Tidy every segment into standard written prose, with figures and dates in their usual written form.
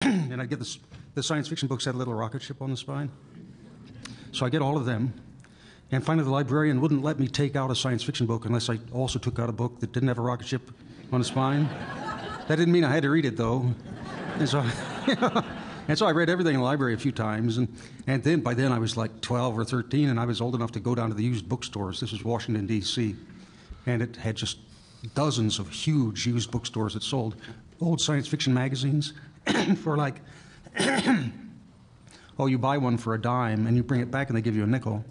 and I'd get the science fiction books had a little rocket ship on the spine. So I get all of them. And finally, the librarian wouldn't let me take out a science fiction book unless I also took out a book that didn't have a rocket ship on the spine. That didn't mean I had to read it, though. And so, and so I read everything in the library a few times. And then by then I was like 12 or 13, and I was old enough to go down to the used bookstores. This was Washington, D.C. And it had just dozens of huge used bookstores that sold old science fiction magazines for like, oh, you buy one for $0.10 and you bring it back and they give you a nickel.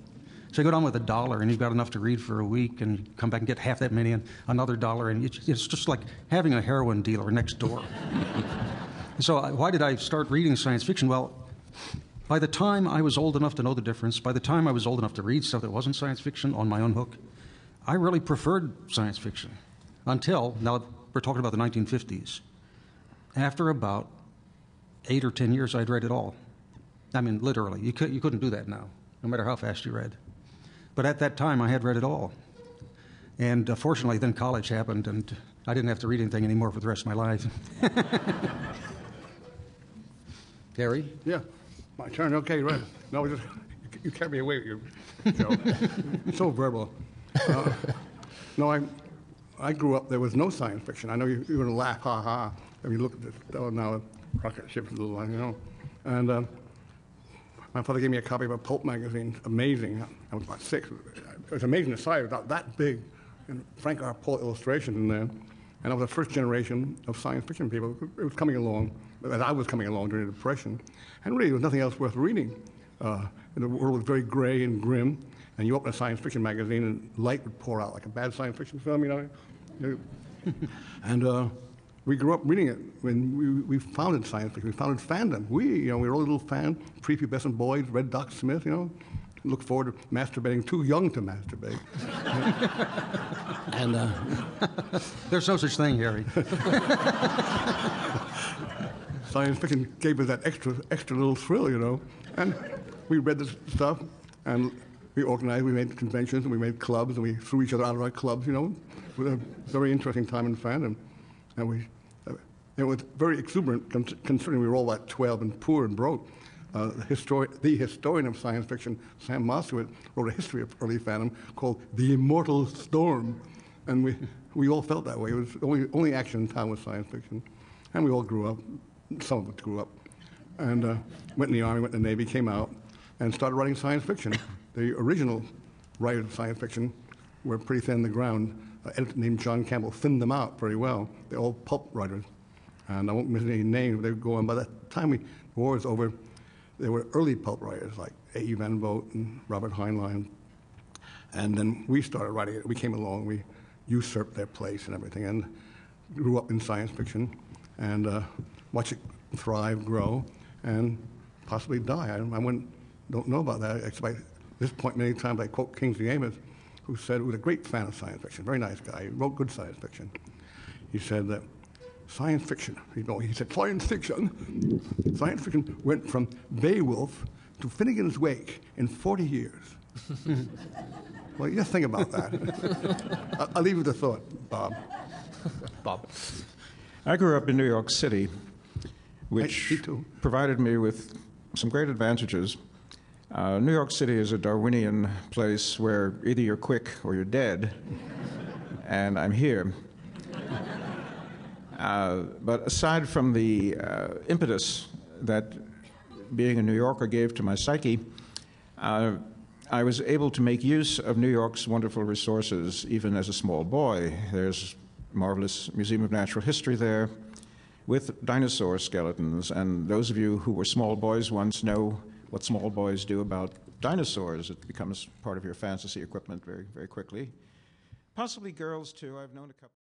So you go down with $1 and you've got enough to read for a week, and you come back and get half that many and another $1, and it's just like having a heroin dealer next door. So why did I start reading science fiction? Well, by the time I was old enough to know the difference, by the time I was old enough to read stuff that wasn't science fiction on my own hook, I really preferred science fiction until, now we're talking about the 1950s. After about 8 or 10 years, I'd read it all. I mean, literally. You couldn't do that now, no matter how fast you read. But at that time, I had read it all. And fortunately, then college happened, and I didn't have to read anything anymore for the rest of my life. Harry? Yeah, my turn. Okay, right. No, you carry me away with your so verbal. No, I grew up, there was no science fiction. I know you're going to laugh, ha ha, if you look at this. Oh, now rocket ship's a little line, you know. And my father gave me a copy of a pulp magazine, amazing. I was about 6. It was amazing the size, about that big. And Frank R. Paul illustrations in there. And I was the first generation of science fiction people. It was coming along, as I was coming along during the Depression. And really, there was nothing else worth reading. The world was very gray and grim. And you open a science fiction magazine, and light would pour out like a bad science fiction film, you know. And we grew up reading it when we founded science fiction. We founded fandom. We were all little fan, prepubescent boys, read Doc Smith, you know. Look forward to masturbating, too young to masturbate. And there's no such thing, Harry. Science fiction gave us that extra little thrill, you know. And we read this stuff, and we organized, we made conventions, and we made clubs, and we threw each other out of our clubs, you know. It was a very interesting time in fandom. And it was very exuberant, considering we were all about 12 and poor and broke. The historian of science fiction, Sam Moskowitz, wrote a history of early fandom called The Immortal Storm. And we all felt that way. It was only action in town was science fiction. And we all grew up. Some of us grew up. And went in the Army, went in the Navy, came out, and started writing science fiction. The original writers of science fiction were pretty thin on the ground. An editor named John Campbell thinned them out very well. They're all pulp writers. And I won't mention any names, but they would go on. By the time the war was over, there were early pulp writers like A.E. Van Vogt and Robert Heinlein. And then we started writing it. We came along. We usurped their place and everything, and grew up in science fiction and watched it thrive, grow, and possibly die. I don't know about that, except at this point many times I quote Kingsley Amis, who said, who was a great fan of science fiction, very nice guy. He wrote good science fiction. He said that science fiction went from Beowulf to Finnegan's Wake in 40 years. Well, just think about that. I'll leave you with a thought, Bob. Bob. I grew up in New York City, which provided me with some great advantages. New York City is a Darwinian place where either you're quick or you're dead, and I'm here. But aside from the impetus that being a New Yorker gave to my psyche, I was able to make use of New York's wonderful resources even as a small boy. There's a marvelous Museum of Natural History there with dinosaur skeletons, and those of you who were small boys once know what small boys do about dinosaurs. It becomes part of your fantasy equipment very, very quickly. Possibly girls, too. I've known a couple.